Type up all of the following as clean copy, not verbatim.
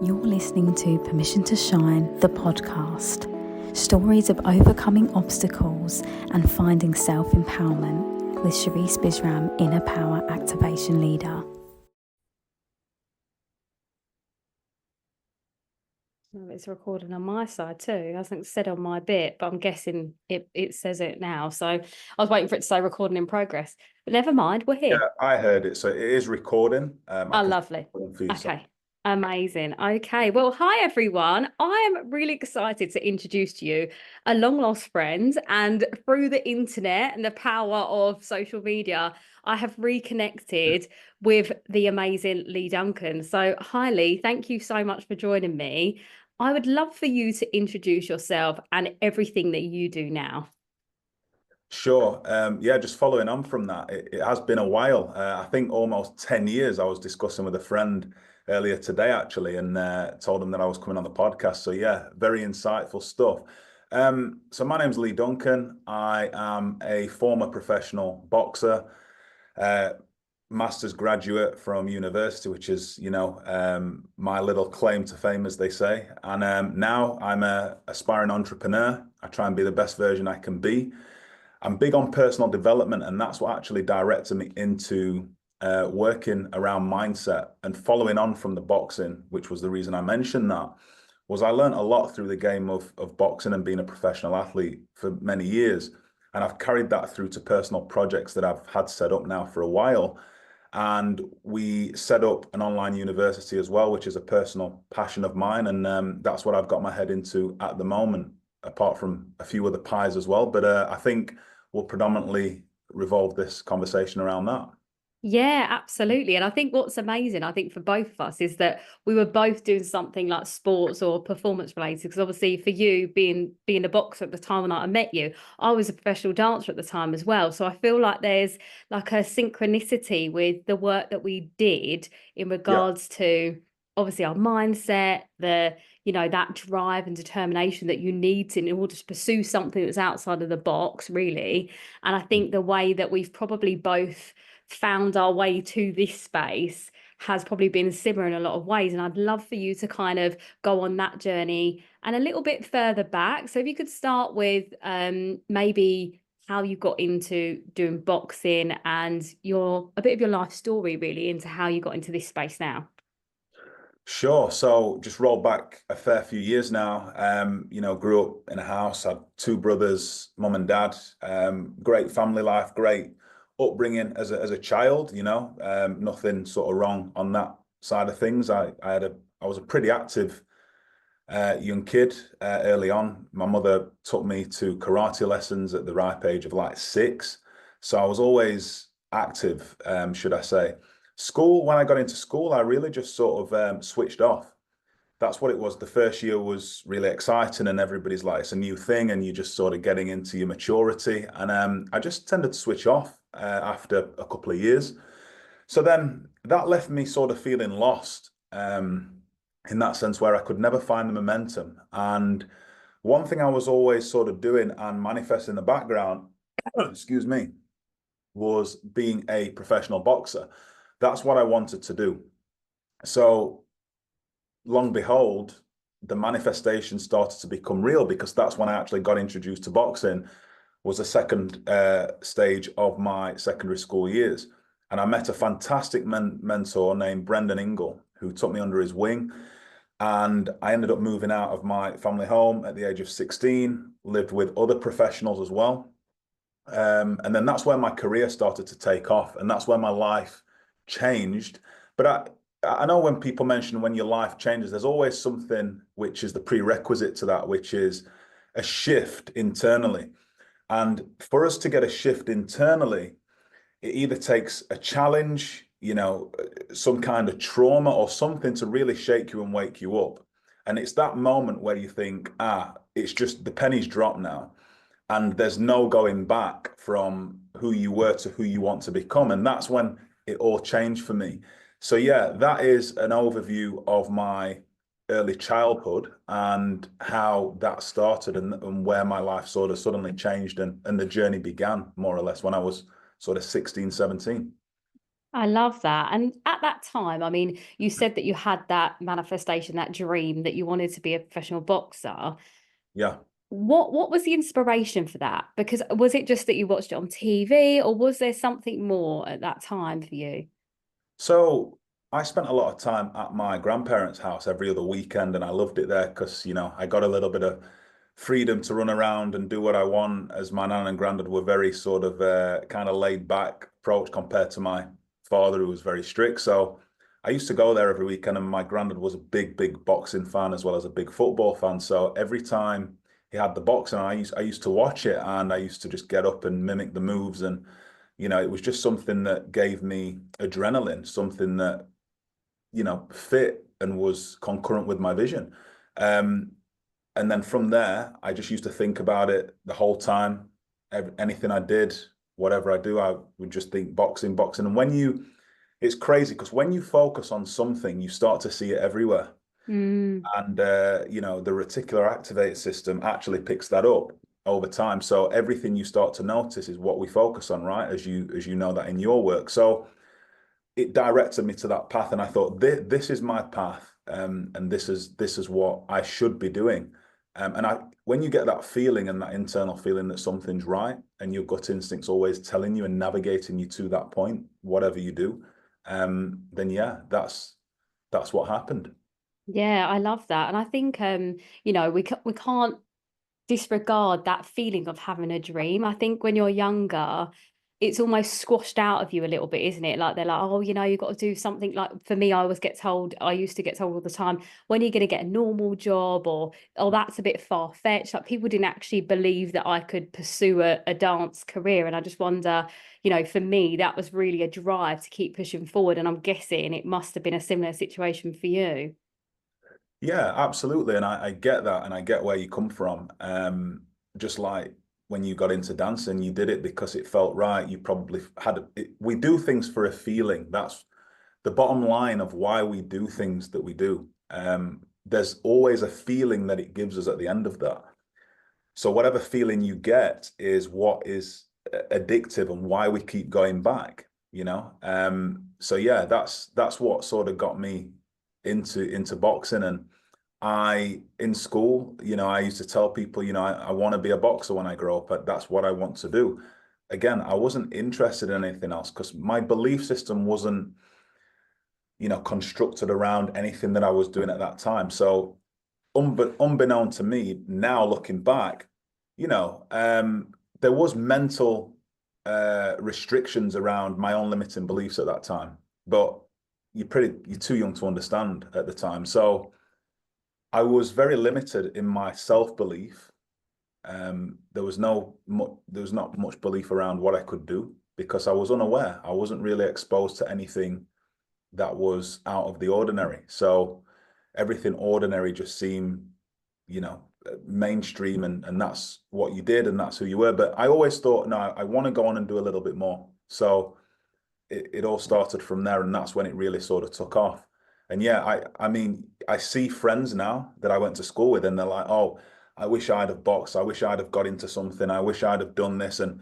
You're listening to Permission to Shine, the podcast. Stories of overcoming obstacles and finding self-empowerment with Sharice Bisram, Inner Power Activation Leader. It's recording on my side too. It hasn't said on my bit, but I'm guessing it says it now. So I was waiting for it to say recording in progress. But never mind, we're here. Yeah, I heard it. So it is recording. Lovely. Okay. Amazing. Okay. Well, hi, everyone. I am really excited to introduce to you a long lost friend. And through the internet and the power of social media, I have reconnected with the amazing Lee Duncan. So, hi, Lee. Thank you so much for joining me. I would love for you to introduce yourself and everything that you do now. Sure. Yeah, just following on from that, it has been a while. I think almost 10 years. I was discussing with a friend earlier today, actually, and told him that I was coming on the podcast. So yeah, very insightful stuff. So my name's Lee Duncan. I am a former professional boxer, master's graduate from university, which is, my little claim to fame, as they say. And now I'm a aspiring entrepreneur. I try and be the best version I can be. I'm big on personal development, and that's what actually directed me into working around mindset. And following on from the boxing, which was the reason I mentioned that, was I learned a lot through the game of boxing and being a professional athlete for many years. And I've carried that through to personal projects that I've had set up now for a while. And we set up an online university as well, which is a personal passion of mine. And that's what I've got my head into at the moment, apart from a few other pies as well. But I think we'll predominantly revolve this conversation around that. Yeah, absolutely. And I think what's amazing, I think for both of us, is that we were both doing something like sports or performance related. Because obviously for you being a boxer at the time when I met you, I was a professional dancer at the time as well. So I feel like there's like a synchronicity with the work that we did in regards to obviously our mindset, that drive and determination that you need in order to pursue something that's outside of the box, really. And I think the way that we've probably both found our way to this space has probably been similar in a lot of ways. And I'd love for you to kind of go on that journey and a little bit further back. So if you could start with maybe how you got into doing boxing and a bit of your life story, really, into how you got into this space now. Sure. So just roll back a fair few years now. Grew up in a house, had two brothers, mum and dad. Great family life, great upbringing as a child. Nothing sort of wrong on that side of things. I was a pretty active young kid early on. My mother took me to karate lessons at the ripe age of like 6, so I was always active, should I say. School, when I got into school, I really just sort of switched off. That's what it was. The first year was really exciting and everybody's like, it's a new thing and you're just sort of getting into your maturity. And I just tended to switch off after a couple of years. So then that left me sort of feeling lost in that sense, where I could never find the momentum. And one thing I was always sort of doing and manifesting in the background, excuse me, was being a professional boxer. That's what I wanted to do. So long behold, the manifestation started to become real, because that's when I actually got introduced to boxing, was the second stage of my secondary school years. And I met a fantastic mentor named Brendan Ingle, who took me under his wing. And I ended up moving out of my family home at the age of 16, lived with other professionals as well. And then that's where my career started to take off, and that's where my life changed. But I know when people mention when your life changes, there's always something which is the prerequisite to that, which is a shift internally. And for us to get a shift internally, it either takes a challenge, some kind of trauma or something to really shake you and wake you up. And it's that moment where you think, it's just the penny's dropped now. And there's no going back from who you were to who you want to become. And that's when it all changed for me. So yeah, that is an overview of my early childhood and how that started and where my life sort of suddenly changed and the journey began, more or less, when I was sort of 16, 17. I love that. And at that time, I mean, you said that you had that manifestation, that dream that you wanted to be a professional boxer. Yeah. What was the inspiration for that? Because was it just that you watched it on TV, or was there something more at that time for you? So I spent a lot of time at my grandparents' house every other weekend, and I loved it there because, I got a little bit of freedom to run around and do what I want, as my nan and granddad were very sort of kind of laid back approach compared to my father, who was very strict. So I used to go there every weekend, and my granddad was a big, big boxing fan as well as a big football fan. So every time he had the boxing, I used to watch it, and I used to just get up and mimic the moves. And it was just something that gave me adrenaline, something that, fit and was concurrent with my vision. And then from there, I just used to think about it the whole time. Anything I did, whatever I do, I would just think boxing, boxing. And it's crazy because when you focus on something, you start to see it everywhere. And, the reticular activator system actually picks that up over time. So everything you start to notice is what we focus on, right? As you know that in your work. So it directed me to that path, and I thought, this is my path, and this is what I should be doing. When you get that feeling and that internal feeling that something's right, and your gut instinct's always telling you and navigating you to that point, whatever you do, then yeah, that's what happened. Yeah, I love that. And I think we can't disregard that feeling of having a dream. I think when you're younger, it's almost squashed out of you a little bit, isn't it? Like they're like, oh, you've got to do something. Like for me, I used to get told all the time, when are you going to get a normal job? Or, oh, that's a bit far-fetched. Like people didn't actually believe that I could pursue a dance career. And I just wonder, for me, that was really a drive to keep pushing forward. And I'm guessing it must have been a similar situation for you. Yeah, absolutely. And I get that, and I get where you come from. Just like when you got into dancing, you did it because it felt right. You probably we do things for a feeling. That's the bottom line of why we do things that we do. There's always a feeling that it gives us at the end of that. So whatever feeling you get is what is addictive and why we keep going back. So yeah, that's what sort of got me into boxing. And in school, I used to tell people, I want to be a boxer when I grow up, but that's what I want to do. Again, I wasn't interested in anything else because my belief system wasn't, constructed around anything that I was doing at that time. So unbeknown to me, now looking back, there was mental restrictions around my own limiting beliefs at that time, but you're too young to understand at the time. So I was very limited in my self-belief. There was not much belief around what I could do because I was unaware. I wasn't really exposed to anything that was out of the ordinary. So everything ordinary just seemed, mainstream, and that's what you did and that's who you were. But I always thought, no, I want to go on and do a little bit more. So it all started from there, and that's when it really sort of took off. And yeah, I mean, I see friends now that I went to school with, and they're like, oh, I wish I'd have boxed. I wish I'd have got into something. I wish I'd have done this. And,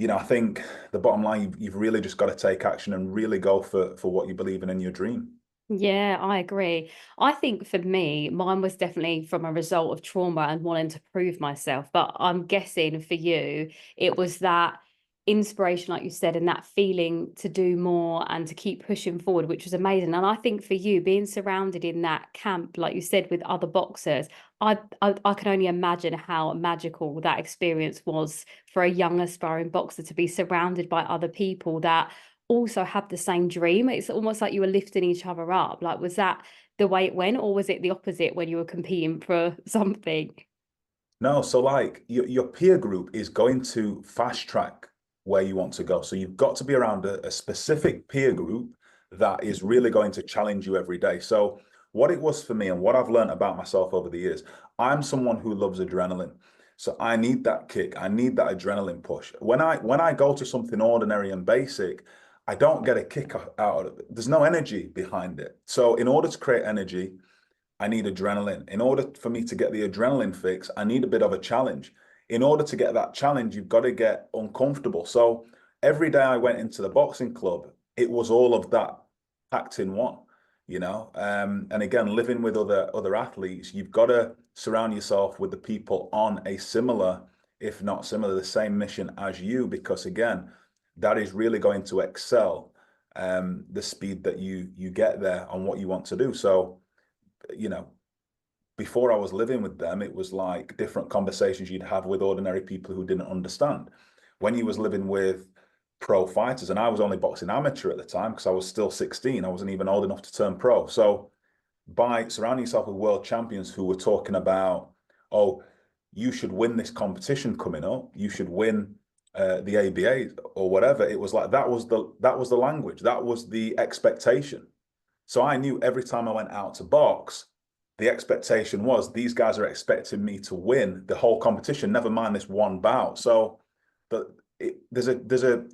I think the bottom line, you've really just got to take action and really go for what you believe in your dream. Yeah, I agree. I think for me, mine was definitely from a result of trauma and wanting to prove myself. But I'm guessing for you, it was that inspiration, like you said, and that feeling to do more and to keep pushing forward, which was amazing. And I think for you, being surrounded in that camp, like you said, with other boxers, I can only imagine how magical that experience was for a young aspiring boxer to be surrounded by other people that also have the same dream. It's almost like you were lifting each other up. Like, was that the way it went, or was it the opposite when you were competing for something? No, so like your peer group is going to fast track where you want to go. So you've got to be around a specific peer group that is really going to challenge you every day. So what it was for me and what I've learned about myself over the years, I'm someone who loves adrenaline. So I need that kick. I need that adrenaline push. When I go to something ordinary and basic, I don't get a kick out of it. There's no energy behind it. So in order to create energy, I need adrenaline. In order for me to get the adrenaline fix, I need a bit of a challenge. In order to get that challenge, you've got to get uncomfortable. So every day I went into the boxing club, it was all of that packed in one, you know. And again, living with other athletes, you've got to surround yourself with the people on a similar, if not similar, the same mission as you, because again, that is really going to excel the speed that you get there on what you want to do. So, you know, before I was living with them, it was like different conversations you'd have with ordinary people who didn't understand. When you was living with pro fighters, and I was only boxing amateur at the time because I was still 16, I wasn't even old enough to turn pro. So by surrounding yourself with world champions who were talking about, oh, you should win this competition coming up, you should win the ABA or whatever, it was like that was the language, that was the expectation. So I knew every time I went out to box, the expectation was these guys are expecting me to win the whole competition, never mind this one bout. So there's a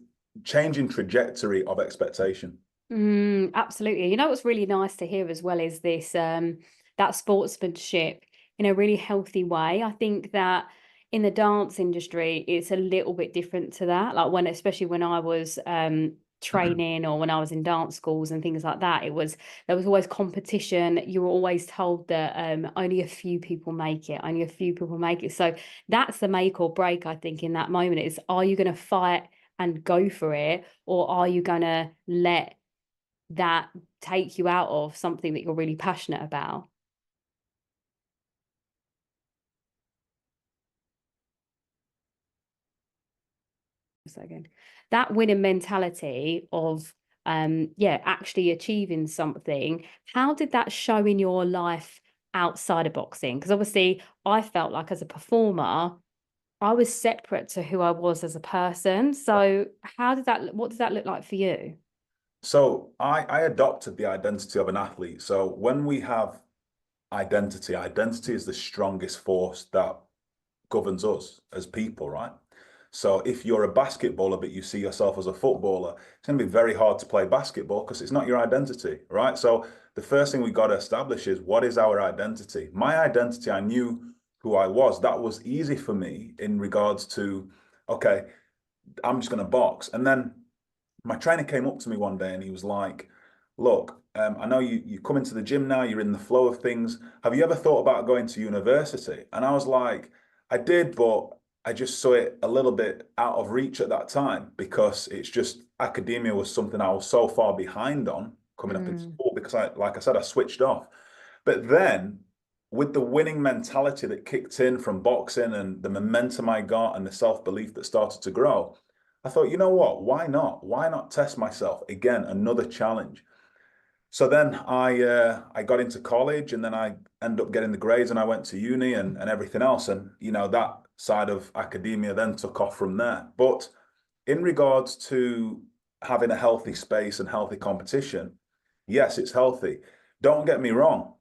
change in trajectory of expectation. Absolutely. You know what's really nice to hear as well is this that sportsmanship in a really healthy way. I think that in the dance industry, it's a little bit different to that. Like especially when I was training or when I was in dance schools and things like that, there was always competition. You were always told that only a few people make it, only a few people make it. So that's the make or break, I think, in that moment is, are you going to fight and go for it, or are you going to let that take you out of something that you're really passionate about? Second, that winning mentality of actually achieving something, how did that show in your life outside of boxing? Because obviously I felt like as a performer I was separate to who I was as a person. So what did that look like for you? So I adopted the identity of an athlete. So when we have identity is the strongest force that governs us as people, right? So if you're a basketballer, but you see yourself as a footballer, it's going to be very hard to play basketball because it's not your identity, right? So the first thing we got to establish is, what is our identity? My identity, I knew who I was. That was easy for me in regards to, okay, I'm just going to box. And then my trainer came up to me one day and he was like, look, I know you come into the gym now, you're in the flow of things. Have you ever thought about going to university? And I was like, I did, but I just saw it a little bit out of reach at that time because it's just academia was something I was so far behind on coming up in school because like I said, I switched off. But then with the winning mentality that kicked in from boxing and the momentum I got and the self-belief that started to grow, I thought, you know what? Why not? Why not test myself? Again, another challenge. So then I got into college and then I ended up getting the grades and I went to uni and everything else. And, you know, that side of academia then took off from there. But in regards to having a healthy space and healthy competition, yes, it's healthy. Don't get me wrong.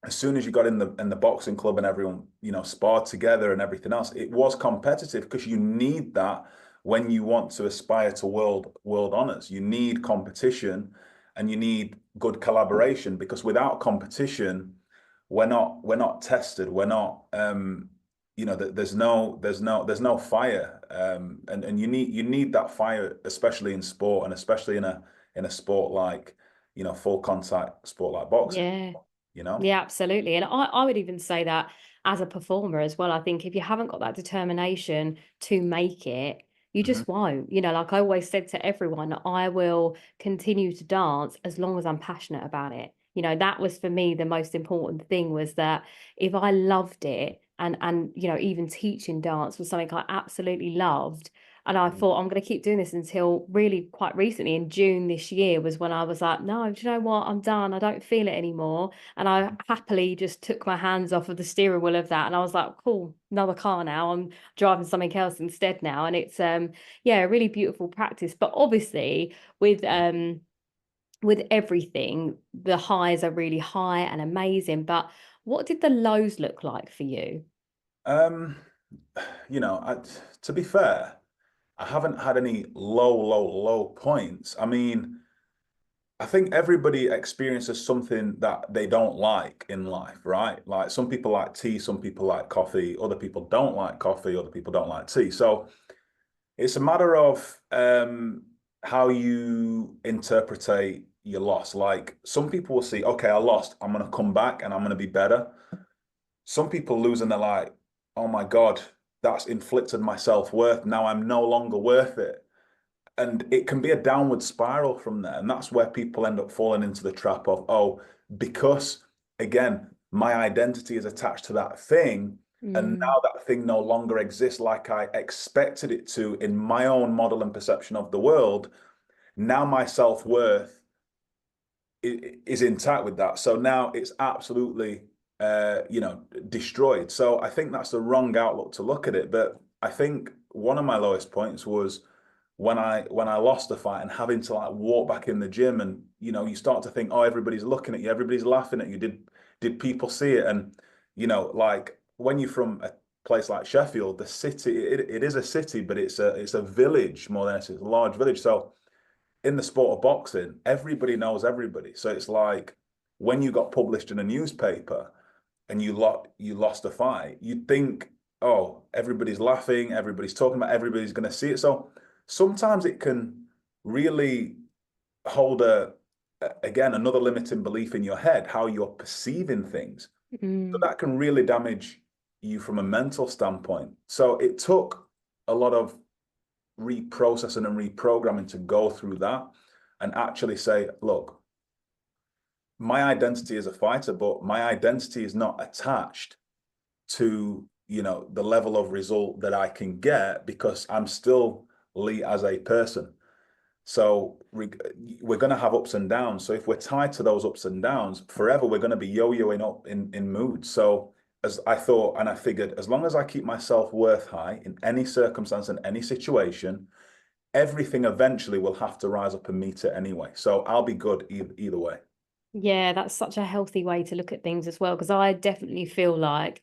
As soon as you got in the boxing club and everyone, you know, sparred together and everything else, it was competitive because you need that when you want to aspire to world honors. You need competition and you need good collaboration because without competition, we're not tested. We're not you know, there's no fire. And you need that fire, especially in sport and especially in a sport like, you know, full contact sport like boxing. Yeah. You know? Yeah, absolutely. And I would even say that as a performer as well, I think if you haven't got that determination to make it, you Mhm. just won't. You know, like I always said to everyone, I will continue to dance as long as I'm passionate about it. You know, that was for me the most important thing, was that if I loved it, and you know, even teaching dance was something I absolutely loved. And I thought, I'm going to keep doing this until really quite recently in June this year was when I was like, no, do you know what? I'm done. I don't feel it anymore. And I happily just took my hands off of the steering wheel of that. And I was like, cool, another car now. I'm driving something else instead now. And it's a really beautiful practice. But obviously with everything, the highs are really high and amazing. But what did the lows look like for you? Um, you know, to be fair, I haven't had any low points. I mean, I think everybody experiences something that they don't like in life, right? Like some people like tea, some people like coffee, other people don't like coffee, other people don't like tea. So it's a matter of how you interpret your loss. Like some people will see, okay, I lost, I'm going to come back and I'm going to be better. Some people lose and they're like, oh my God, that's inflicted my self-worth. Now I'm no longer worth it. And it can be a downward spiral from there. And that's where people end up falling into the trap of, oh, because again, my identity is attached to that thing. And now that thing no longer exists like I expected it to in my own model and perception of the world. Now my self-worth is intact with that. So now it's absolutely, destroyed. So I think that's the wrong outlook to look at it. But I think one of my lowest points was when I lost the fight and having to like walk back in the gym, and you start to think, oh, everybody's looking at you, everybody's laughing at you. Did people see it? And like when you're from a place like Sheffield, the city, it is a city, but it's a village more than it's a large village. So in the sport of boxing, everybody knows everybody. So it's like when you got published in a newspaper and you lost a fight, you'd think, oh, everybody's laughing, everybody's talking about, everybody's going to see it. So sometimes it can really hold again, another limiting belief in your head, how you're perceiving things. So that can really damage you from a mental standpoint. So it took a lot of reprocessing and reprogramming to go through that and actually say, look, my identity is a fighter, but my identity is not attached to the level of result that I can get, because I'm still Lee as a person. So we're going to have ups and downs. So if we're tied to those ups and downs forever, we're going to be yo-yoing up in mood. So as I thought, and I figured, as long as I keep my self-worth high in any circumstance and any situation, everything eventually will have to rise up and meet it anyway. So I'll be good either way. Yeah, that's such a healthy way to look at things as well, because I definitely feel like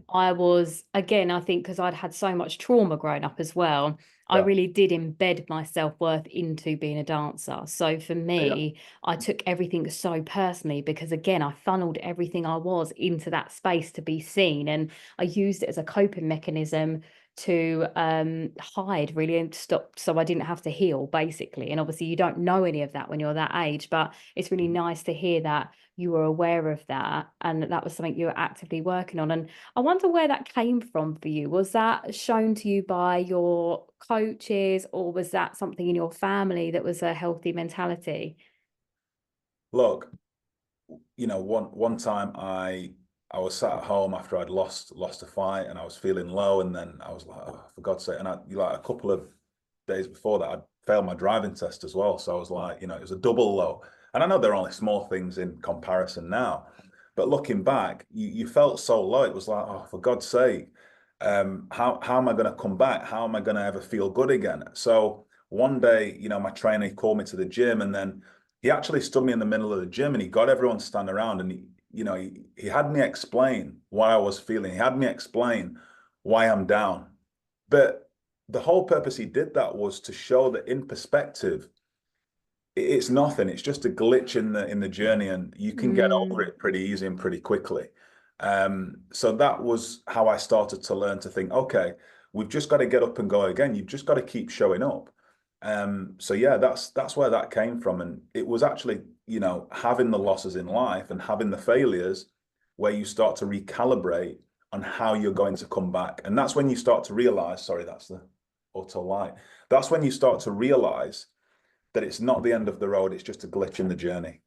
I was, again, I think because I'd had so much trauma growing up as well, I Yeah. really did embed my self-worth into being a dancer. So for Yeah. me, I took everything so personally because, again, I funneled everything I was into that space to be seen. And I used it as a coping mechanism to hide really and stop, so I didn't have to heal, basically. And obviously you don't know any of that when you're that age, but it's really nice to hear that you were aware of that and that was something you were actively working on. And I wonder where that came from for you. Was that shown to you by your coaches, or was that something in your family that was a healthy mentality? Look, one time I was sat at home after I'd lost a fight and I was feeling low, and then I was like, oh, for God's sake. And I like a couple of days before that I'd failed my driving test as well. So I was like, it was a double low. And I know they're only small things in comparison now, but looking back, you felt so low. It was like, oh, for God's sake, how am I going to come back? How am I going to ever feel good again? So one day, my trainer called me to the gym, and then he actually stood me in the middle of the gym and he got everyone to stand around, and he had me explain what I was feeling. He had me explain why I'm down. But the whole purpose he did that was to show that in perspective, it's nothing. It's just a glitch in the journey, and you can get over it pretty easy and pretty quickly. So that was how I started to learn to think, okay, we've just got to get up and go again. You've just got to keep showing up. So yeah, that's where that came from. And it was actually, having the losses in life and having the failures where you start to recalibrate on how you're going to come back. And that's when you start to realize, sorry, that's the auto light. That's when you start to realize that it's not the end of the road, it's just a glitch in the journey.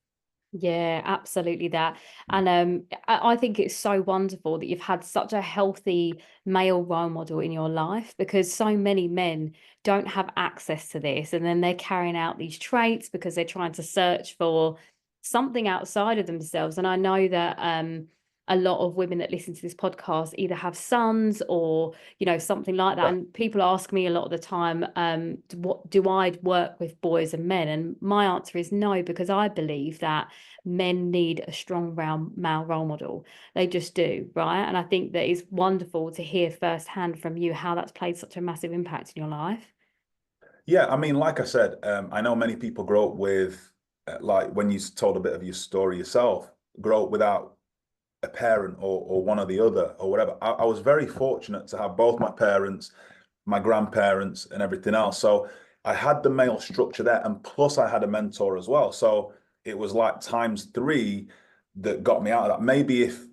Yeah, absolutely that. And I think it's so wonderful that you've had such a healthy male role model in your life, because so many men don't have access to this, and then they're carrying out these traits because they're trying to search for something outside of themselves. And I know that a lot of women that listen to this podcast either have sons or something like that, Yeah. and people ask me a lot of the time, what do I work with boys and men? And my answer is no, because I believe that men need a strong male role model. They just do, right? And I think that it's wonderful to hear firsthand from you how that's played such a massive impact in your life. Yeah, I mean, like I said, I know many people grow up with, like when you told a bit of your story yourself, grow up without a parent or one or the other or whatever. I was very fortunate to have both my parents, my grandparents, and everything else. So I had the male structure there, and plus I had a mentor as well. So it was like times three that got me out of that. Maybe if,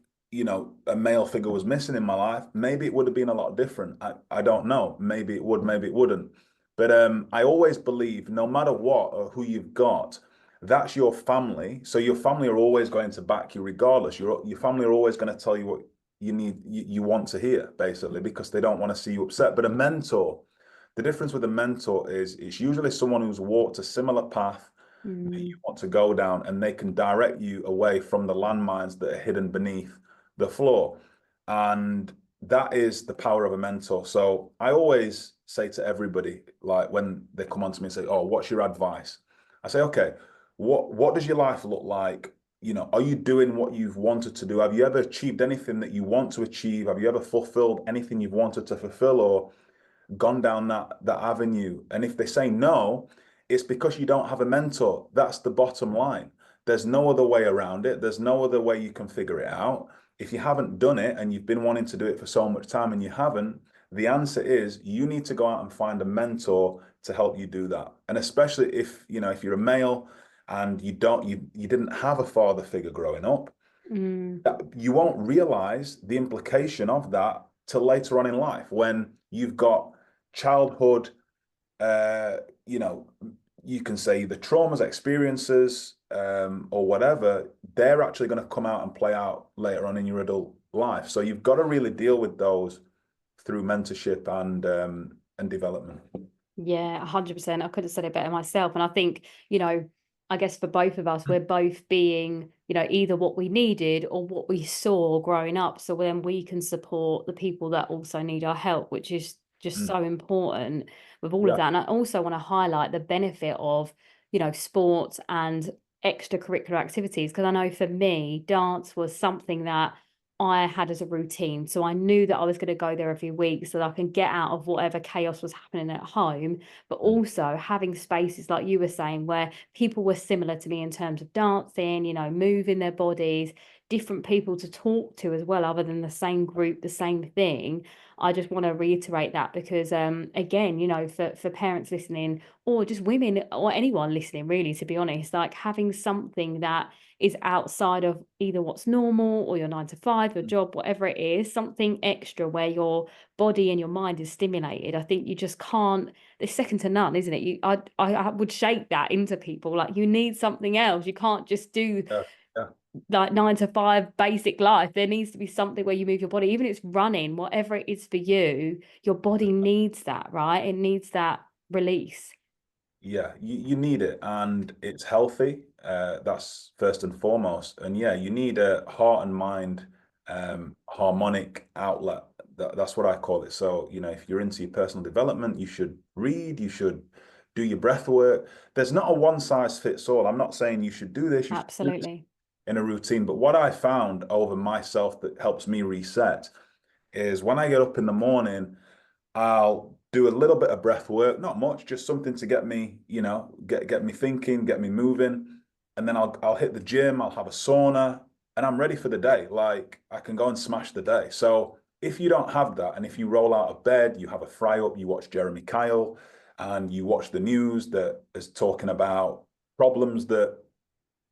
a male figure was missing in my life, maybe it would have been a lot different. I don't know. Maybe it would, maybe it wouldn't. But I always believe no matter what or who you've got, that's your family. So your family are always going to back you regardless. Your family are always going to tell you what you want to hear, basically, because they don't want to see you upset. But a mentor, the difference with a mentor is it's usually someone who's walked a similar path that you want to go down, and they can direct you away from the landmines that are hidden beneath the floor. And that is the power of a mentor. So I always say to everybody, like when they come on to me and say, "Oh, what's your advice?" I say, "Okay, what does your life look like? Are you doing what you've wanted to do? Have you ever achieved anything that you want to achieve? Have you ever fulfilled anything you've wanted to fulfill, or gone down that avenue?" And if they say no, it's because you don't have a mentor. That's the bottom line. There's no other way around it. There's no other way you can figure it out. If you haven't done it and you've been wanting to do it for so much time and you haven't, the answer is you need to go out and find a mentor to help you do that. And especially if you're a male and you didn't have a father figure growing up, you won't realize the implication of that till later on in life, when you've got childhood, you can say the traumas, experiences, or whatever, they're actually going to come out and play out later on in your adult life. So you've got to really deal with those through mentorship and development. Yeah, 100%. I could have said it better myself. And I think, I guess for both of us, we're both being, either what we needed or what we saw growing up. So then we can support the people that also need our help, which is just so important with all of that. And I also want to highlight the benefit of, sports and extracurricular activities, because I know for me, dance was something that I had as a routine. So I knew that I was going to go there every week so that I can get out of whatever chaos was happening at home, but also having spaces like you were saying where people were similar to me in terms of dancing, moving their bodies, different people to talk to as well, other than the same group, the same thing. I just want to reiterate that because, again, for parents listening, or just women or anyone listening, really, to be honest, like having something that is outside of either what's normal or your 9 to 5, your job, whatever it is, something extra where your body and your mind is stimulated. I think you just can't, it's second to none, isn't it? I would shake that into people. Like, you need something else. You can't just do like 9 to 5 basic life. There needs to be something where you move your body, even if it's running, whatever it is for you, your body needs that, right? It needs that release. Yeah, you need it, and it's healthy. That's first and foremost. And yeah, you need a heart and mind harmonic outlet. That's what I call it. So, if you're into your personal development, you should read, you should do your breath work. There's not a one size fits all. I'm not saying you should do this. You should do this Absolutely. in a routine. But what I found over myself that helps me reset is when I get up in the morning, I'll do a little bit of breath work, not much, just something to get me, get me thinking, get me moving. And then I'll hit the gym, I'll have a sauna, and I'm ready for the day. Like, I can go and smash the day. So if you don't have that, and if you roll out of bed, you have a fry up, you watch Jeremy Kyle, and you watch the news that is talking about problems that,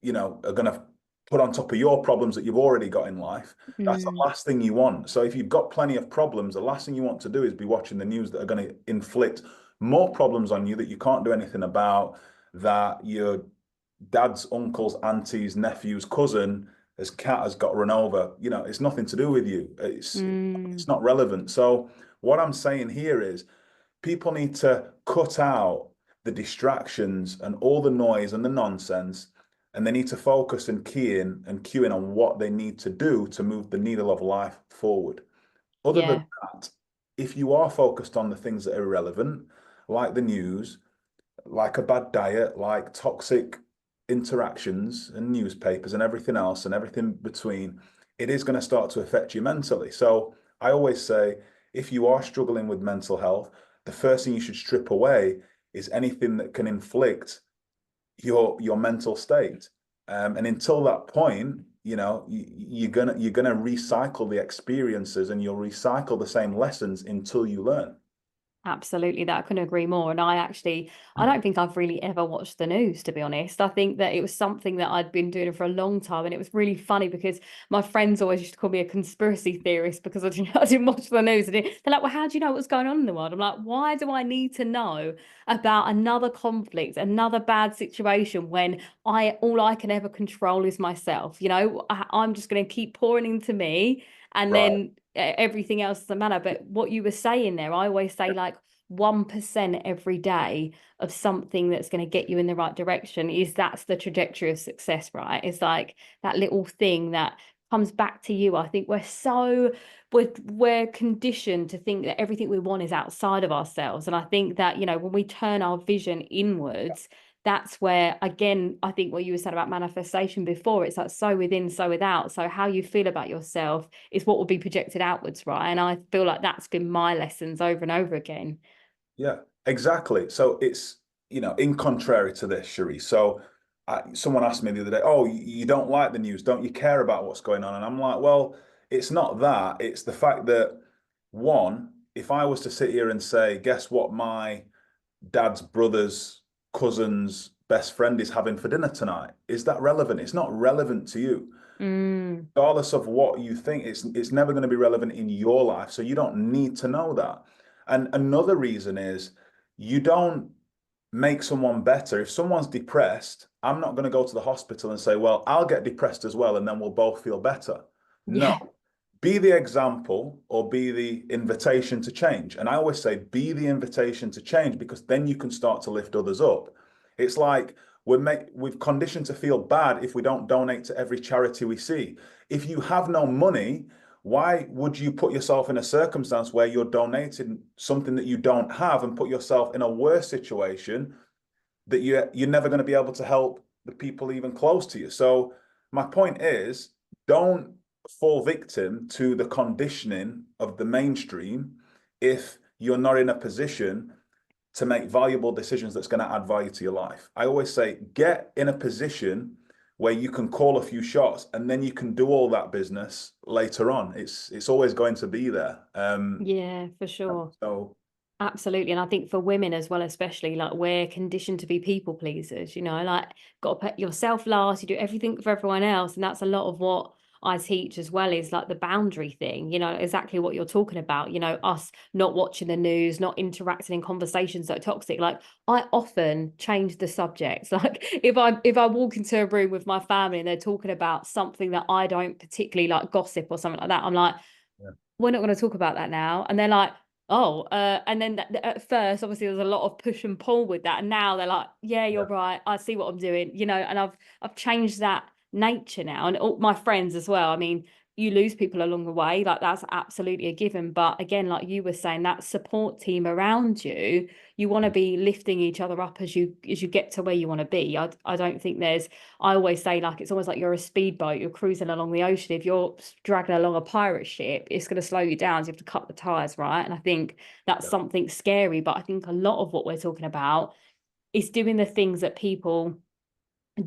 are going to put on top of your problems that you've already got in life. That's the last thing you want. So if you've got plenty of problems, the last thing you want to do is be watching the news that are going to inflict more problems on you that you can't do anything about, that your dad's uncle's auntie's nephew's cousin, his cat has got run over. It's nothing to do with you. It's not relevant. So what I'm saying here is people need to cut out the distractions and all the noise and the nonsense, and they need to focus and key in and cue in on what they need to do to move the needle of life forward. Other than that, if you are focused on the things that are irrelevant, like the news, like a bad diet, like toxic interactions and newspapers and everything else and everything between, it is going to start to affect you mentally. So I always say, if you are struggling with mental health, the first thing you should strip away is anything that can inflict your mental state. And until that point, you're gonna recycle the experiences, and you'll recycle the same lessons until you learn. Absolutely, that I couldn't agree more. And I don't think I've really ever watched the news, to be honest. I think that it was something that I'd been doing for a long time. And it was really funny because my friends always used to call me a conspiracy theorist because I didn't watch the news. They're like, well, how do you know what's going on in the world? I'm like, why do I need to know about another conflict, another bad situation when all I can ever control is myself? I'm just going to keep pouring into me, and Right. then everything else doesn't matter. But what you were saying there, I always say, like, 1% every day of something that's going to get you in the right direction that's the trajectory of success, right? It's like that little thing that comes back to you. I think we're conditioned to think that everything we want is outside of ourselves. And I think that, when we turn our vision inwards, that's where, again, I think what you were saying about manifestation before, it's like so within, so without. So how you feel about yourself is what will be projected outwards, right? And I feel like that's been my lessons over and over again. Yeah, exactly. So it's, in contrary to this, Cherie. So someone asked me the other day, oh, you don't like the news, don't you care about what's going on? And I'm like, well, it's not that. It's the fact that, one, if I was to sit here and say, guess what my dad's brother's cousin's best friend is having for dinner tonight, is that relevant? It's not relevant to you. Regardless of what you think, it's never going to be relevant in your life. So you don't need to know that. And another reason is you don't make someone better. If someone's depressed, I'm not going to go to the hospital and say, well, I'll get depressed as well, and then we'll both feel better. No. Yeah. Be the example or be the invitation to change. And I always say, be the invitation to change, because then you can start to lift others up. It's like we've conditioned to feel bad if we don't donate to every charity we see. If you have no money, why would you put yourself in a circumstance where you're donating something that you don't have and put yourself in a worse situation that you're never going to be able to help the people even close to you? So my point is, don't fall victim to the conditioning of the mainstream if you're not in a position to make valuable decisions that's going to add value to your life. I always say, get in a position where you can call a few shots, and then you can do all that business later on. It's always going to be there. Yeah, for sure. So Absolutely. And I think for women as well, especially, like, we're conditioned to be people pleasers, like, got to put yourself last, you do everything for everyone else. And that's a lot of what I teach as well, is like the boundary thing, exactly what you're talking about, us not watching the news, not interacting in conversations that are toxic. Like, I often change the subjects. Like, if I walk into a room with my family and they're talking about something that I don't particularly like, gossip or something like that, I'm like, yeah, we're not going to talk about that now. And they're like, oh, and then at first, obviously, there's a lot of push and pull with that. And now they're like, yeah, you're right. I see what I'm doing, and I've changed that nature now. And all my friends as well. I mean, you lose people along the way, like, that's absolutely a given. But again, like you were saying, that support team around you, you want to be lifting each other up as you get to where you want to be. I don't think I always say, like, it's almost like you're a speedboat, you're cruising along the ocean. If you're dragging along a pirate ship, it's going to slow you down, so you have to cut the tires, right? And I think that's something scary. But I think a lot of what we're talking about is doing the things that people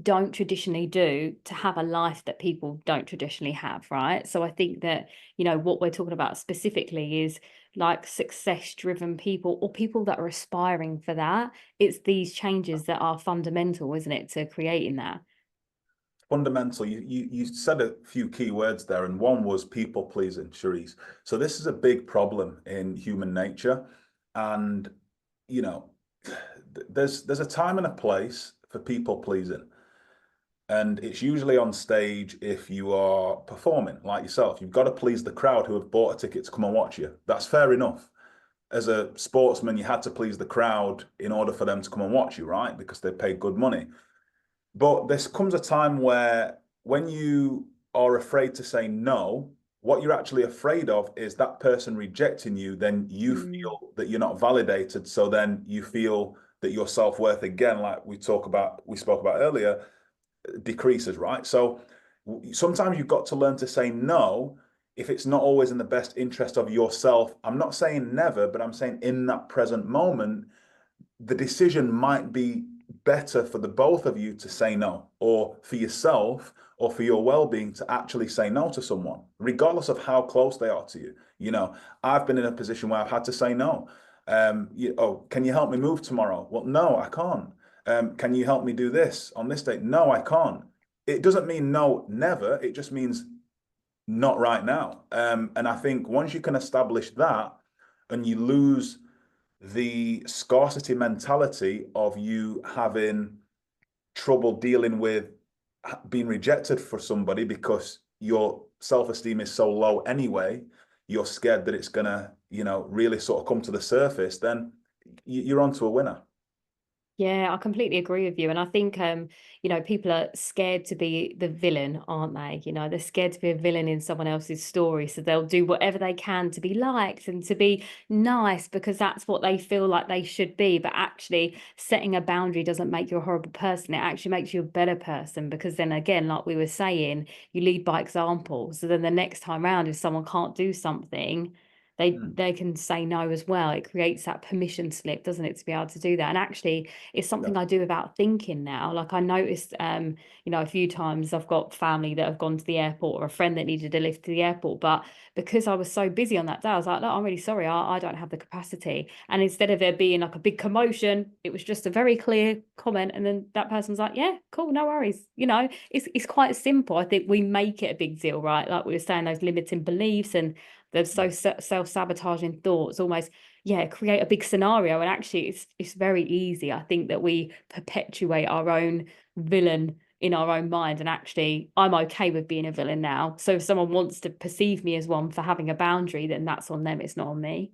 don't traditionally do to have a life that people don't traditionally have, right? So I think that, what we're talking about specifically is like success driven people, or people that are aspiring for that. It's these changes that are fundamental, isn't it, to creating that? fundamental. You said a few key words there, and one was people pleasing, Cherise. So this is a big problem in human nature, and there's a time and a place for people pleasing, and it's usually on stage. If you are performing like yourself, you've got to please the crowd who have bought a ticket to come and watch you. That's fair enough. As a sportsman, you had to please the crowd in order for them to come and watch you, right? Because they paid good money. But there comes a time where, when you are afraid to say no, what you're actually afraid of is that person rejecting you. Then you feel that you're not validated. So then you feel that your self-worth, again, like we spoke about earlier, decreases, right? So sometimes you've got to learn to say no if it's not always in the best interest of yourself. I'm not saying never, but I'm saying in that present moment, the decision might be better for the both of you to say no, or for yourself, or for your well-being, to actually say no to someone, regardless of how close they are to you. I've been in a position where I've had to say no. Oh, can you help me move tomorrow? Well, no, I can't. Can you help me do this on this date? No, I can't. It doesn't mean no, never. It just means not right now. And I think once you can establish that and you lose the scarcity mentality of you having trouble dealing with being rejected for somebody because your self-esteem is so low anyway, you're scared that it's gonna, really sort of come to the surface, then you're onto a winner. Yeah, I completely agree with you. And I think, people are scared to be the villain, aren't they? They're scared to be a villain in someone else's story. So they'll do whatever they can to be liked and to be nice because that's what they feel like they should be. But actually, setting a boundary doesn't make you a horrible person. It actually makes you a better person because then again, like we were saying, you lead by example. So then the next time round, if someone can't do something, they can say no as well. It creates that permission slip, doesn't it, to be able to do that? And actually, it's something I do without thinking now. Like I noticed, a few times I've got family that have gone to the airport or a friend that needed a lift to the airport. But because I was so busy on that day, I was like, no, I'm really sorry. I don't have the capacity. And instead of there being like a big commotion, it was just a very clear comment. And then that person's like, yeah, cool, no worries. It's quite simple. I think we make it a big deal, right? Like we were saying, those limiting beliefs and the self-sabotaging thoughts almost create a big scenario. And actually it's very easy. I think that we perpetuate our own villain in our own mind, and actually I'm okay with being a villain now. So if someone wants to perceive me as one for having a boundary, then that's on them, it's not on me.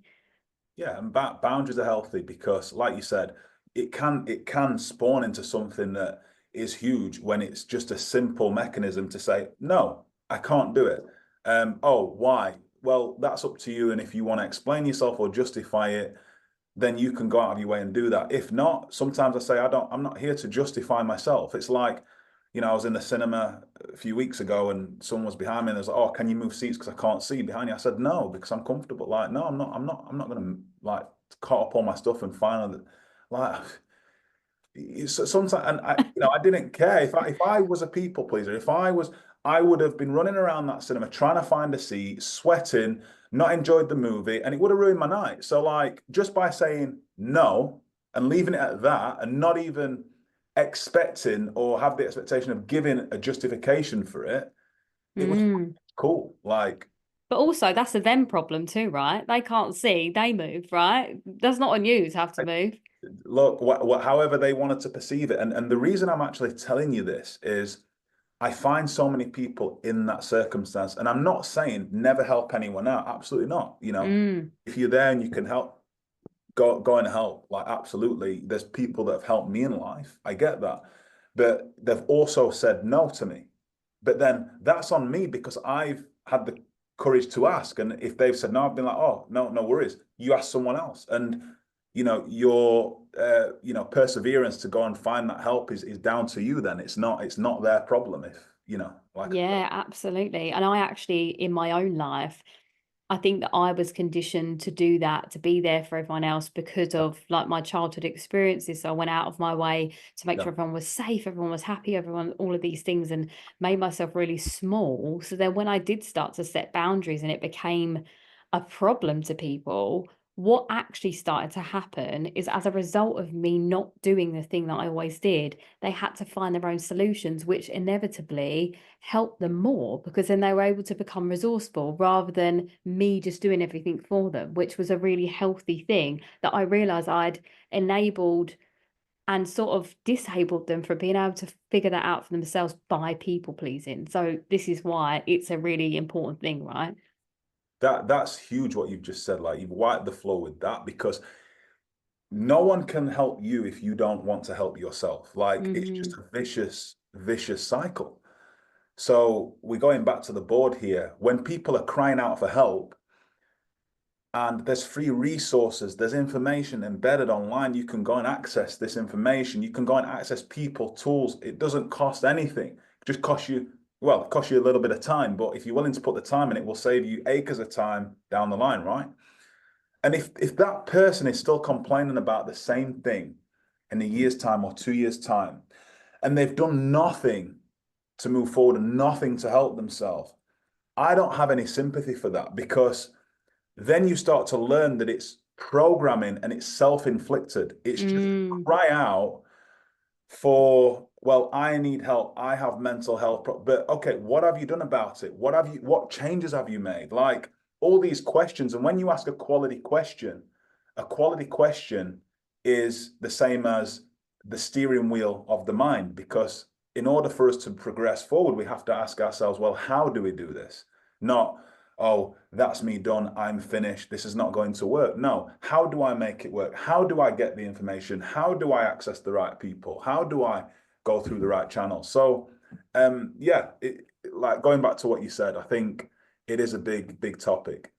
Yeah, and boundaries are healthy because, like you said, it can spawn into something that is huge when it's just a simple mechanism to say, no, I can't do it. Oh, why? Well, that's up to you. And if you want to explain yourself or justify it, then you can go out of your way and do that. If not, sometimes I say, I'm not here to justify myself. It's like, I was in the cinema a few weeks ago and someone was behind me and they was like, oh, can you move seats because I can't see behind you? I said, no, because I'm comfortable. Like, no, I'm not going to like cut up all my stuff and finally like sometimes, and I didn't care if I was a people pleaser. I would have been running around that cinema trying to find a seat, sweating, not enjoyed the movie, and it would have ruined my night. So, like, just by saying no and leaving it at that, and not even expecting or have the expectation of giving a justification for it, it was cool. Like, but also that's a them problem too, right? They can't see, they move, right? That's not on you to have to move. Look, however they wanted to perceive it, and the reason I'm actually telling you this is I find so many people in that circumstance, and I'm not saying never help anyone out. Absolutely not. If you're there and you can help, go and help. Like, absolutely. There's people that have helped me in life. I get that. But they've also said no to me. But then that's on me because I've had the courage to ask. And if they've said no, I've been like, oh, no, no worries. You ask someone else. And your perseverance to go and find that help is down to you. Then it's not their problem. If like, Yeah, absolutely. And I actually, in my own life, I think that I was conditioned to do that, to be there for everyone else because of like my childhood experiences. So I went out of my way to make sure everyone was safe, everyone was happy, everyone, all of these things, and made myself really small. So then when I did start to set boundaries and it became a problem to people, what actually started to happen is as a result of me not doing the thing that I always did, they had to find their own solutions, which inevitably helped them more because then they were able to become resourceful rather than me just doing everything for them, which was a really healthy thing that I realized I'd enabled and sort of disabled them from being able to figure that out for themselves by people pleasing. So this is why it's a really important thing, right? that's huge what you've just said. Like, you've wiped the floor with that because no one can help you if you don't want to help yourself. Like, it's just a vicious cycle. So we're going back to the board here. When people are crying out for help and there's free resources, there's information embedded online, you can go and access this information. You can go and access people, tools. It doesn't cost anything. It just costs you, well, it costs you a little bit of time, but if you're willing to put the time in, it will save you acres of time down the line, right? And if that person is still complaining about the same thing in a year's time or 2 years' time, and they've done nothing to move forward and nothing to help themselves, I don't have any sympathy for that, because then you start to learn that it's programming and it's self-inflicted. It's just Mm. cry out for, well, I need help, I have mental health but okay, what have you done about it? What changes have you made? Like all these questions. And when you ask a quality question is the same as the steering wheel of the mind, because in order for us to progress forward, we have to ask ourselves, well, how do we do this? Not, oh, that's me done, I'm finished, this is not going to work. No, how do I make it work? How do I get the information? How do I access the right people? How do I go through the right channels? So yeah, like going back to what you said, I think it is a big topic.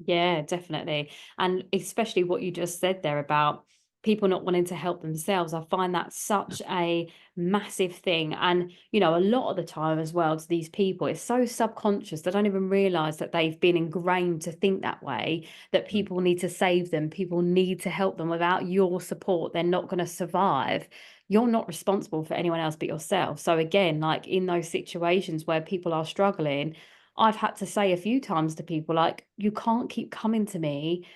Yeah, definitely. And especially what you just said there about people not wanting to help themselves. I find that such a massive thing. And, you know, a lot of the time as well, to these people, it's so subconscious. They don't even realize that they've been ingrained to think that way, that people need to save them, people need to help them. Without your support, they're not going to survive. You're not responsible for anyone else but yourself. So again, like in those situations where people are struggling, I've had to say a few times to people, like, you can't keep coming to me,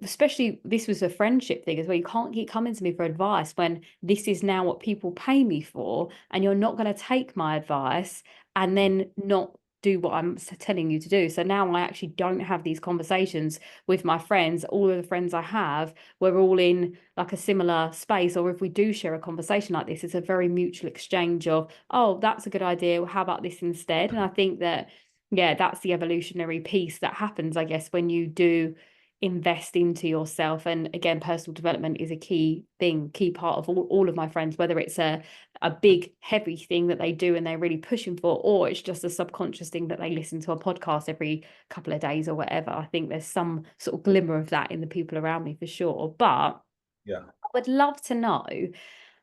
especially this was a friendship thing as well. You can't keep coming to me for advice when this is now what people pay me for, and you're not going to take my advice and then not do what I'm telling you to do. So now I actually don't have these conversations with my friends. All of the friends I have, we're all in like a similar space, or if we do share a conversation like this, it's a very mutual exchange of, oh, that's a good idea, how about this instead? And I think that, yeah, that's the evolutionary piece that happens, I guess, when you do invest into yourself. And again, personal development is a key thing, key part of all of my friends, whether it's a big heavy thing that they do and they're really pushing for, or it's just a subconscious thing that they listen to a podcast every couple of days or whatever. I think there's some sort of glimmer of that in the people around me for sure. But Yeah. I would love to know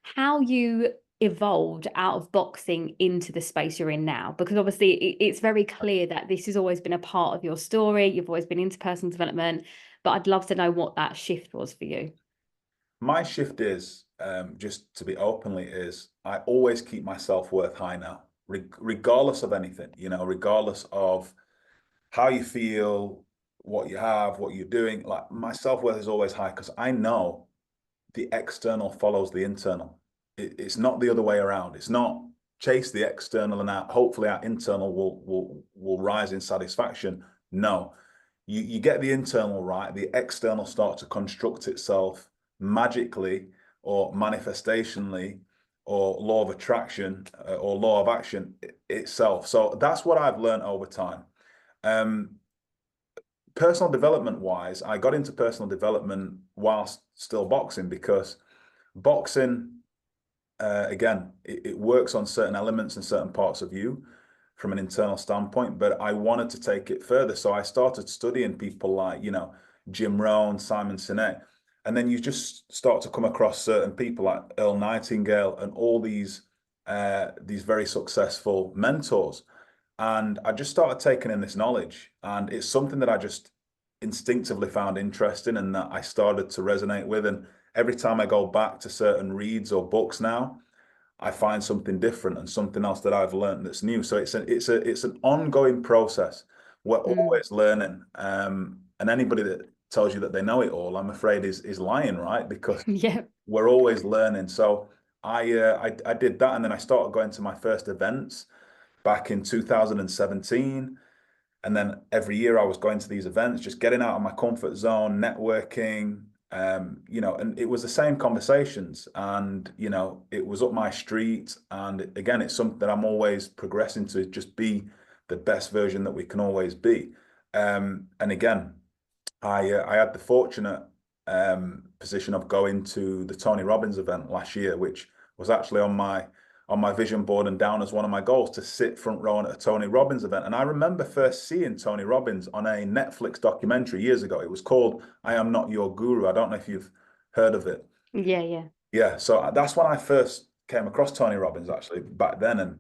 how you evolved out of boxing into the space you're in now, because obviously it's very clear that this has always been a part of your story. You've always been into personal development, but I'd love to know what that shift was for you. My shift is, just to be openly, is I always keep my self-worth high now, regardless of anything, you know, regardless of how you feel, what you have, what you're doing. Like my self-worth is always high because I know the external follows the internal. It's not the other way around. It's not chase the external and hopefully our internal will rise in satisfaction. No, you get the internal right, the external starts to construct itself magically or manifestationally or law of attraction or law of action itself. So that's what I've learned over time. Personal development wise, I got into personal development whilst still boxing, because boxing, again, it works on certain elements and certain parts of you from an internal standpoint, but I wanted to take it further. So I started studying people like, you know, Jim Rohn, Simon Sinek, and then you just start to come across certain people like Earl Nightingale and all these very successful mentors. And I just started taking in this knowledge, and it's something that I just instinctively found interesting and that I started to resonate with. And every time I go back to certain reads or books now, I find something different and something else that I've learned that's new. So it's an ongoing process. We're always learning. And anybody that tells you that they know it all, I'm afraid is lying, right? Because Yeah. we're always learning. So I did that, and then I started going to my first events back in 2017. And then every year I was going to these events, just getting out of my comfort zone, networking, you know, and it was the same conversations, and, you know, it was up my street. And again, it's something that I'm always progressing to just be the best version that we can always be. And again, I had the fortunate position of going to the Tony Robbins event last year, which was actually on my vision board and down as one of my goals, to sit front row at a Tony Robbins event. And I remember first seeing Tony Robbins on a Netflix documentary years ago. It was called I Am Not Your Guru. I don't know if you've heard of it. Yeah. Yeah, so that's when I first came across Tony Robbins, actually, back then. And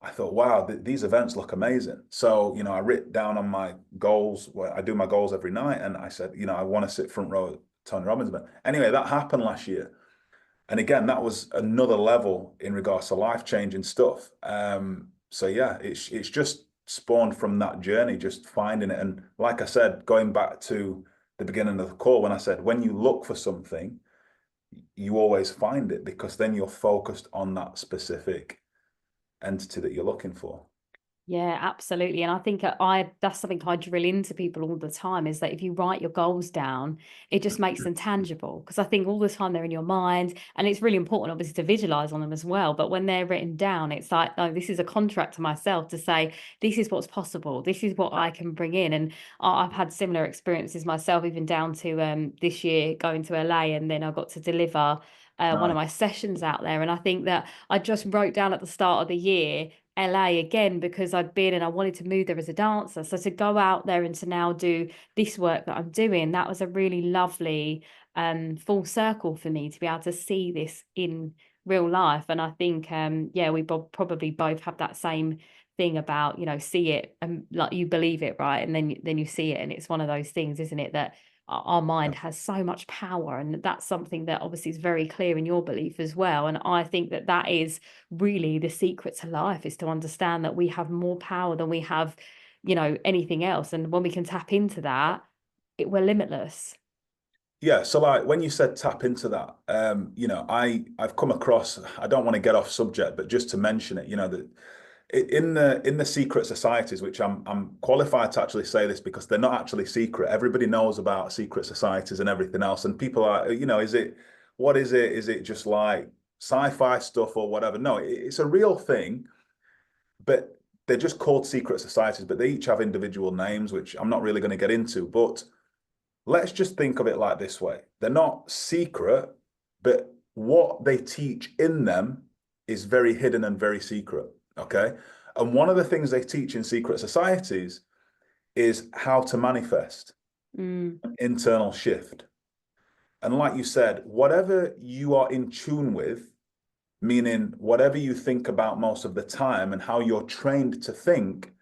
I thought, wow, these events look amazing. So, you know, I wrote down on my goals, where I do my goals every night, and I said, you know, I want to sit front row at Tony Robbins event. Anyway, that happened last year. And again, that was another level in regards to life-changing stuff. So yeah, it's just spawned from that journey, just finding it. And like I said, going back to the beginning of the call when I said, when you look for something, you always find it, because then you're focused on that specific entity that you're looking for. Yeah, absolutely. And I think that's something I drill into people all the time, is that if you write your goals down, it just makes them tangible. Because I think all the time they're in your mind, and it's really important, obviously, to visualize on them as well. But when they're written down, it's like, oh, this is a contract to myself to say, this is what's possible. This is what I can bring in. And I've had similar experiences myself, even down to this year going to LA, and then I got to deliver one of my sessions out there. And I think that I just wrote down at the start of the year, LA again, because I'd been and I wanted to move there as a dancer. So to go out there and to now do this work that I'm doing, that was a really lovely full circle for me to be able to see this in real life. And I think yeah, we probably both have that same thing about, see it and like you believe it, right? And then you see it, and it's one of those things, isn't it, that our mind has so much power. And that's something that obviously is very clear in your belief as well. And I think that that is really the secret to life, is to understand that we have more power than we have, anything else. And when we can tap into that, we're limitless. Yeah, so like when you said tap into that, I've come across, I don't want to get off subject, but just to mention it, that in the secret societies, which I'm qualified to actually say this because they're not actually secret. Everybody knows about secret societies and everything else, and people are, what is it? Is it just like sci-fi stuff or whatever? No, it's a real thing, but they're just called secret societies, but they each have individual names, which I'm not really going to get into. But let's just think of it like this way. They're not secret, but what they teach in them is very hidden and very secret. Okay. And one of the things they teach in secret societies is how to manifest an internal shift. And like you said, whatever you are in tune with, meaning whatever you think about most of the time and how you're trained to think,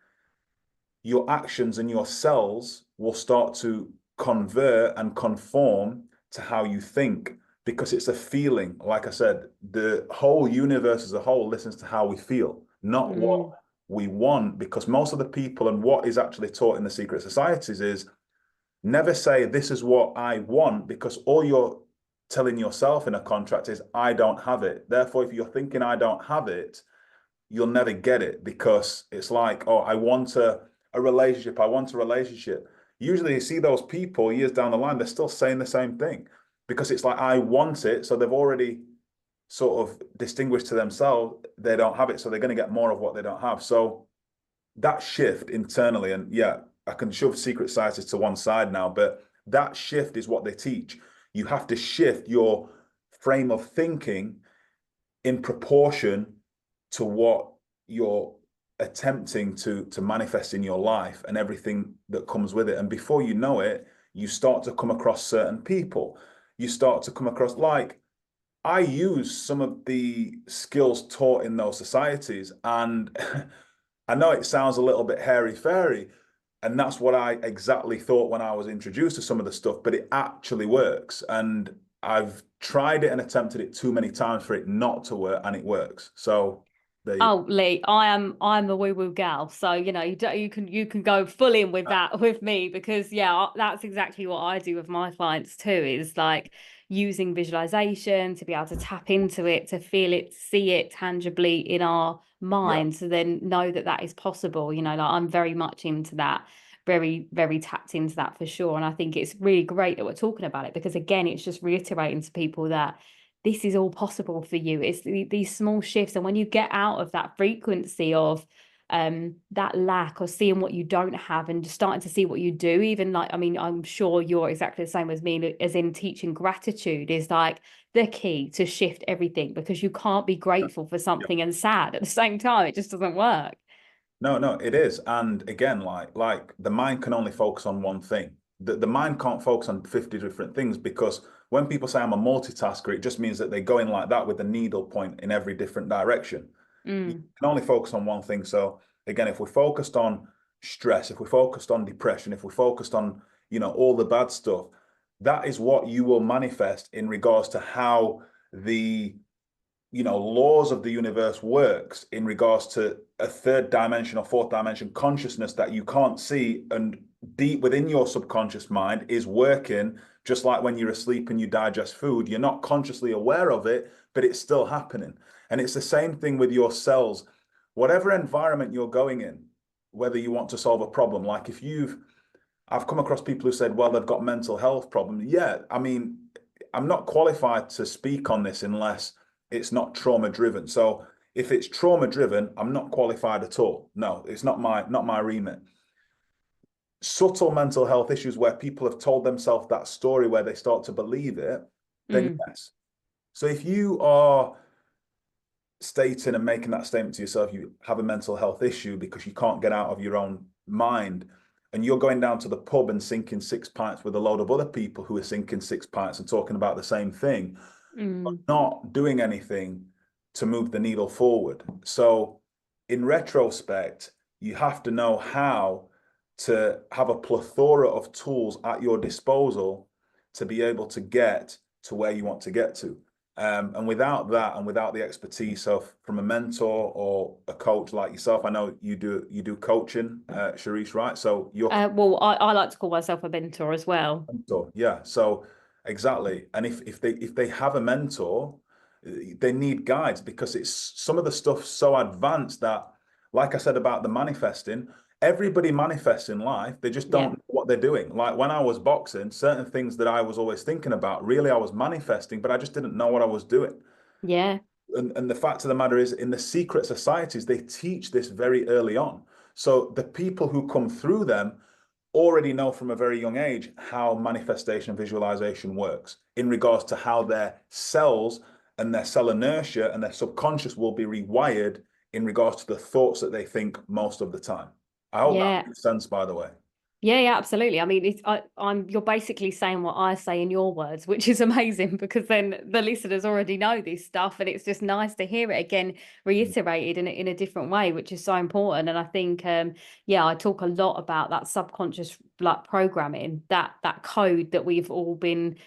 your actions and your cells will start to convert and conform to how you think, because it's a feeling. Like I said, the whole universe as a whole listens to how we feel, not what we want, because most of the people, and what is actually taught in the secret societies, is never say this is what I want, because all you're telling yourself in a contract is I don't have it. Therefore, if you're thinking I don't have it, you'll never get it, because it's like, oh, I want a relationship. I want a relationship. Usually you see those people years down the line, they're still saying the same thing, because it's like, I want it. So they've already sort of distinguished to themselves, they don't have it. So they're going to get more of what they don't have. So that shift internally, and yeah, I can shove secret societies to one side now, but that shift is what they teach. You have to shift your frame of thinking in proportion to what you're attempting to manifest in your life and everything that comes with it. And before you know it, you start to come across certain people. You start to come across, like, I use some of the skills taught in those societies, and I know it sounds a little bit hairy-fairy, and that's what I exactly thought when I was introduced to some of the stuff, but it actually works. And I've tried it and attempted it too many times for it not to work, and it works. So there you go. Oh, Lee, I'm a woo woo gal, so you can go full in with that with me, because yeah, that's exactly what I do with my clients too, is like using visualization to be able to tap into it, to feel it, see it tangibly in our mind, to then know that that is possible. Like I'm very much into that, very, very tapped into that for sure. And I think it's really great that we're talking about it, because again, it's just reiterating to people that this is all possible for you. It's these small shifts. And when you get out of that frequency of that lack, or seeing what you don't have and just starting to see what you do, even like, I mean, I'm sure you're exactly the same as me, as in teaching gratitude is like the key to shift everything, because you can't be grateful for something and sad at the same time. It just doesn't work. No, it is. And again, like the mind can only focus on one thing. The mind can't focus on 50 different things, because when people say I'm a multitasker, it just means that they're going like that with the needle point in every different direction. You can only focus on one thing. So again, if we're focused on stress, if we're focused on depression, if we're focused on, all the bad stuff, that is what you will manifest in regards to how the laws of the universe works in regards to a third dimension or fourth dimension consciousness that you can't see. And deep within your subconscious mind is working, just like when you're asleep and you digest food. You're not consciously aware of it, but it's still happening. And it's the same thing with your cells. Whatever environment you're going in, whether you want to solve a problem, like I've come across people who said, well, they've got mental health problems. Yeah, I mean, I'm not qualified to speak on this unless it's not trauma driven. So if it's trauma driven, I'm not qualified at all. No, it's not my remit. Subtle mental health issues where people have told themselves that story where they start to believe it, then yes. So if you are stating and making that statement to yourself, you have a mental health issue because you can't get out of your own mind, and you're going down to the pub and sinking 6 pints with a load of other people who are sinking 6 pints and talking about the same thing, but not doing anything to move the needle forward. So in retrospect, you have to know how to have a plethora of tools at your disposal to be able to get to where you want to get to. And without that, and without the expertise of from a mentor or a coach like yourself, I know you do coaching, Sharice, right? So you're well, I like to call myself a mentor as well. mentor, yeah. So exactly. And if they have a mentor, they need guides, because it's some of the stuff so advanced that, like I said about the manifesting, everybody manifests in life. They just don't know what they're doing. Like when I was boxing, certain things that I was always thinking about, really I was manifesting, but I just didn't know what I was doing. Yeah. And the fact of the matter is, in the secret societies, they teach this very early on. So the people who come through them already know from a very young age how manifestation and visualization works in regards to how their cells and their cell inertia and their subconscious will be rewired in regards to the thoughts that they think most of the time. I hope that makes sense, by the way. Yeah, absolutely. I mean, you're basically saying what I say in your words, which is amazing, because then the listeners already know this stuff, and it's just nice to hear it again reiterated in a different way, which is so important. And I think, I talk a lot about that subconscious like programming, that code that we've all been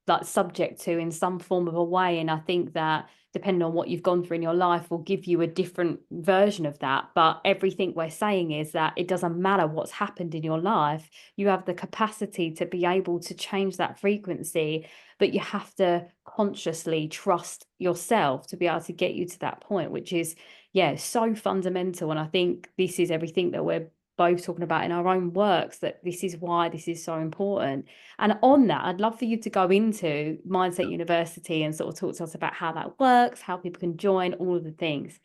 like subject to in some form of a way. And I think that depending on what you've gone through in your life will give you a different version of that. But everything we're saying is that it doesn't matter what's happened in your life. You have the capacity to be able to change that frequency, but you have to consciously trust yourself to be able to get you to that point, which is, so fundamental. And I think this is everything that we're both talking about in our own works, that this is why this is so important. And on that, I'd love for you to go into Mindset University and sort of talk to us about how that works, how people can join, all of the things.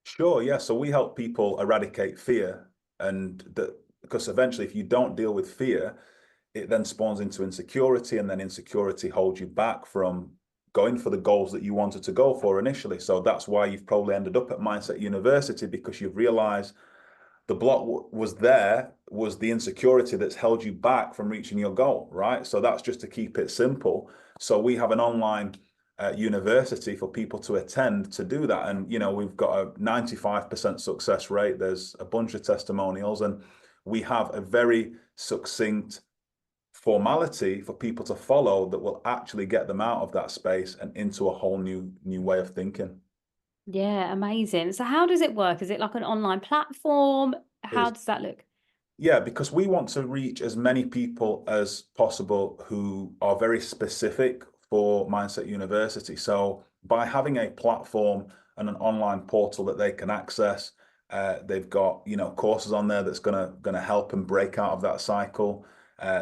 Sure, yeah. So we help people eradicate fear, and because eventually if you don't deal with fear, it then spawns into insecurity, and then insecurity holds you back from going for the goals that you wanted to go for initially. So that's why you've probably ended up at Mindset University, because you've realized the block was the insecurity that's held you back from reaching your goal, right? So that's just to keep it simple. So we have an online university for people to attend to do that. And, we've got a 95% success rate. There's a bunch of testimonials, and we have a very succinct formality for people to follow that will actually get them out of that space and into a whole new way of thinking. Yeah, amazing. So how does it work? Is it like an online platform? How does that look? Yeah, because we want to reach as many people as possible who are very specific for Mindset University. So by having a platform and an online portal that they can access, they've got courses on there that's gonna help them break out of that cycle.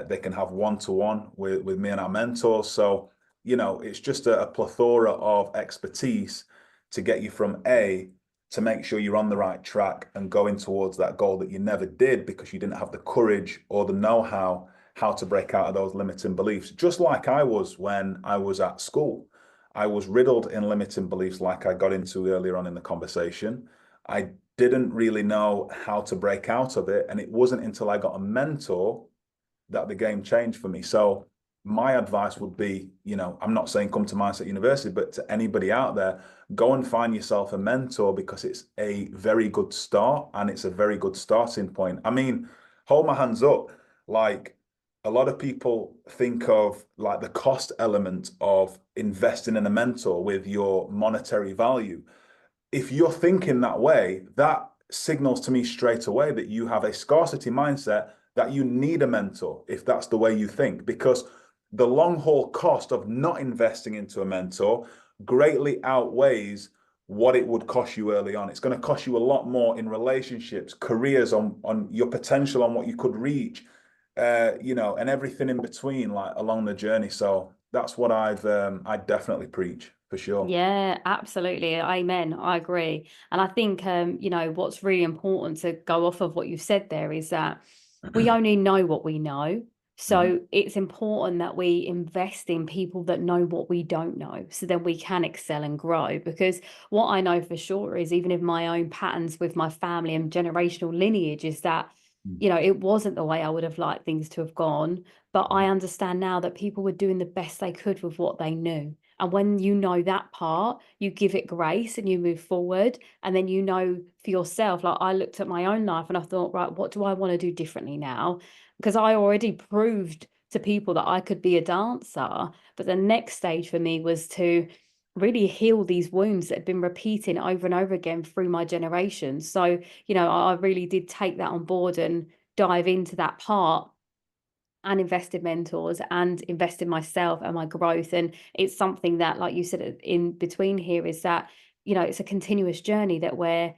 They can have one-to-one with me and our mentors. So it's just a plethora of expertise to get you from A to make sure you're on the right track and going towards that goal that you never did because you didn't have the courage or the know-how to break out of those limiting beliefs. Just like I was when I was at school. I was riddled in limiting beliefs, like I got into earlier on in the conversation. I didn't really know how to break out of it. And it wasn't until I got a mentor that the game changed for me. So my advice would be, I'm not saying come to Mindset University, but to anybody out there, go and find yourself a mentor, because it's a very good start and it's a very good starting point. I mean, hold my hands up. Like, a lot of people think of like the cost element of investing in a mentor with your monetary value. If you're thinking that way, that signals to me straight away that you have a scarcity mindset that you need a mentor if that's the way you think, because the long haul cost of not investing into a mentor greatly outweighs what it would cost you early on. It's going to cost you a lot more in relationships, careers, on your potential, on what you could reach, you know, and everything in between, like along the journey. So that's what I definitely preach, for sure. Yeah, absolutely. Amen. I agree. And I think, you know, what's really important to go off of what you've said there is that we only know what we know. So it's important that we invest in people that know what we don't know, so then we can excel and grow. Because what I know for sure is, even in my own patterns with my family and generational lineage, is that, you know, it wasn't the way I would have liked things to have gone. But I understand now that people were doing the best they could with what they knew. And when you know that part, you give it grace and you move forward. And then, you know, for yourself, like I looked at my own life and I thought, right, what do I want to do differently now? Because I already proved to people that I could be a dancer. But the next stage for me was to really heal these wounds that had been repeating over and over again through my generations. So, you know, I really did take that on board and dive into that part and invest in mentors and invest in myself and my growth. And it's something that, like you said, in between here, is that, you know, it's a continuous journey that we're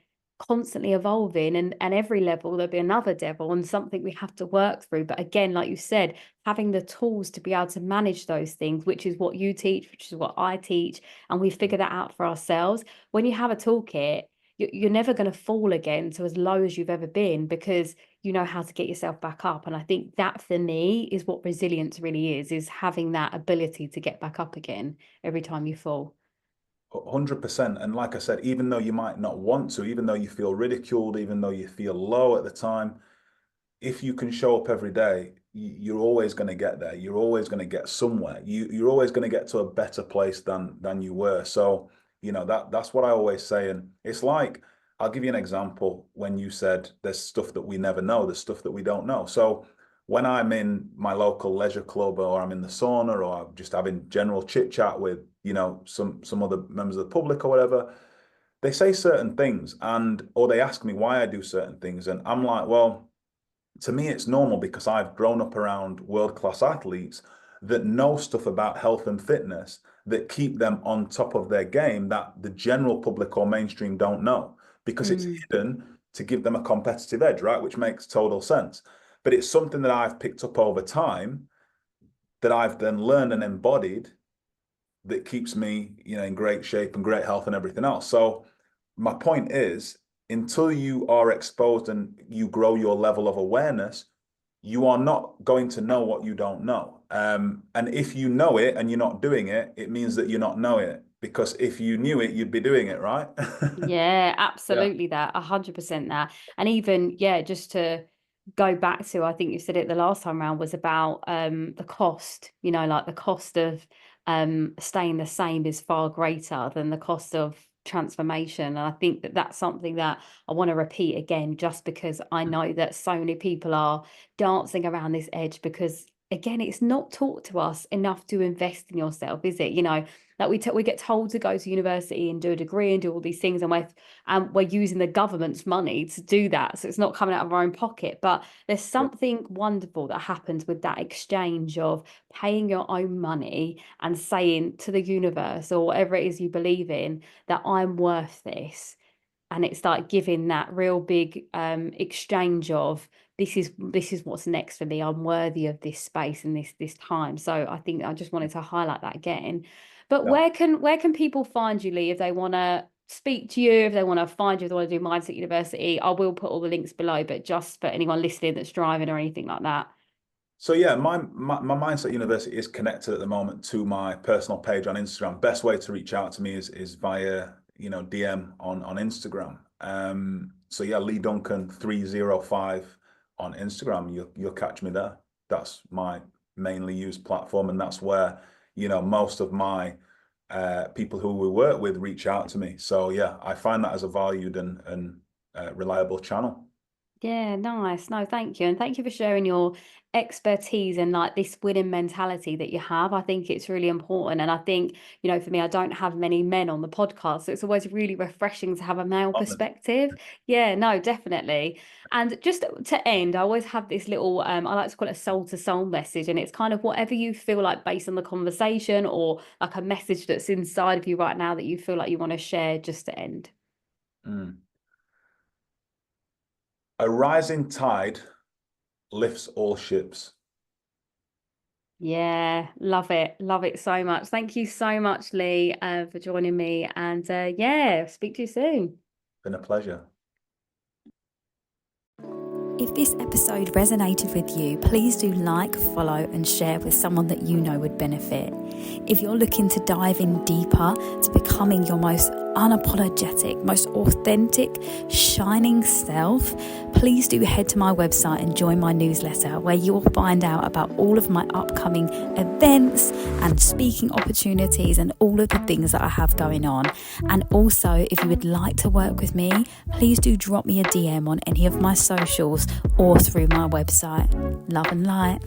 constantly evolving, and every level there'll be another devil and something we have to work through. But again, like you said, having the tools to be able to manage those things, which is what you teach, which is what I teach, and we figure that out for ourselves. When you have a toolkit, you're never going to fall again to as low as you've ever been, because you know how to get yourself back up. And I think that for me is what resilience really is having that ability to get back up again every time you fall. 100%. And like I said, even though you might not want to, even though you feel ridiculed, even though you feel low at the time, if you can show up every day, you're always going to get there. You're always going to get somewhere. You're always going to get to a better place than you were. So, you know, that's what I always say. And it's like, I'll give you an example. When you said there's stuff that we never know, there's stuff that we don't know. So when I'm in my local leisure club, or I'm in the sauna, or I'm just having general chit chat with, you know, some other members of the public or whatever, they say certain things, or they ask me why I do certain things. And I'm like, well, to me, it's normal, because I've grown up around world-class athletes that know stuff about health and fitness that keep them on top of their game, that the general public or mainstream don't know, because it's hidden to give them a competitive edge, right? Which makes total sense. But it's something that I've picked up over time, that I've then learned and embodied, that keeps me, you know, in great shape and great health and everything else. So my point is, until you are exposed and you grow your level of awareness, you are not going to know what you don't know. And if you know it and you're not doing it, it means that you're not knowing it. Because if you knew it, you'd be doing it, right? Yeah, Yeah. absolutely. That 100% that. And even, yeah, just to go back to, I think you said it the last time around, was about the cost, you know, like the cost of staying the same is far greater than the cost of transformation. And I think that that's something that I want to repeat again, just because I know that so many people are dancing around this edge, because again, it's not taught to us enough to invest in yourself, is it? You know, like we get told to go to university and do a degree and do all these things, and we're using the government's money to do that, so it's not coming out of our own pocket. But there's something wonderful that happens with that exchange of paying your own money and saying to the universe, or whatever it is you believe in, that I'm worth this. And it's like giving that real big exchange of, this is what's next for me. I'm worthy of this space and this time. So I think I just wanted to highlight that again. But Yeah. where can people find you, Lee, if they want to speak to you, if they want to find you, if they want to do Mindset University? I will put all the links below, but just for anyone listening that's driving or anything like that. So yeah, my Mindset University is connected at the moment to my personal page on Instagram. Best way to reach out to me is via, you know, DM on Instagram. So yeah, Lee Duncan 305 on Instagram. You'll catch me there. That's my mainly used platform, and that's where, you know, most of my people who we work with reach out to me. So yeah, I find that as a valued and reliable channel. Yeah, nice. No, thank you. And thank you for sharing your expertise and like this winning mentality that you have. I think it's really important. And I think, for me, I don't have many men on the podcast. So it's always really refreshing to have a male Honest. perspective. Yeah, no, definitely. And just to end, I always have this little, I like to call it a soul to soul message. And it's kind of whatever you feel like based on the conversation or like a message that's inside of you right now that you feel like you want to share just to end. Mm. A rising tide lifts all ships. Yeah, love it. Love it so much. Thank you so much, Lee, for joining me. And yeah, speak to you soon. Been a pleasure. If this episode resonated with you, please do like, follow, and share with someone that you know would benefit. If you're looking to dive in deeper to becoming your most unapologetic, most authentic, shining self, please do head to my website and join my newsletter, where you will find out about all of my upcoming events and speaking opportunities and all of the things that I have going on. And also, if you would like to work with me, please do drop me a DM on any of my socials or through my website. Love and light.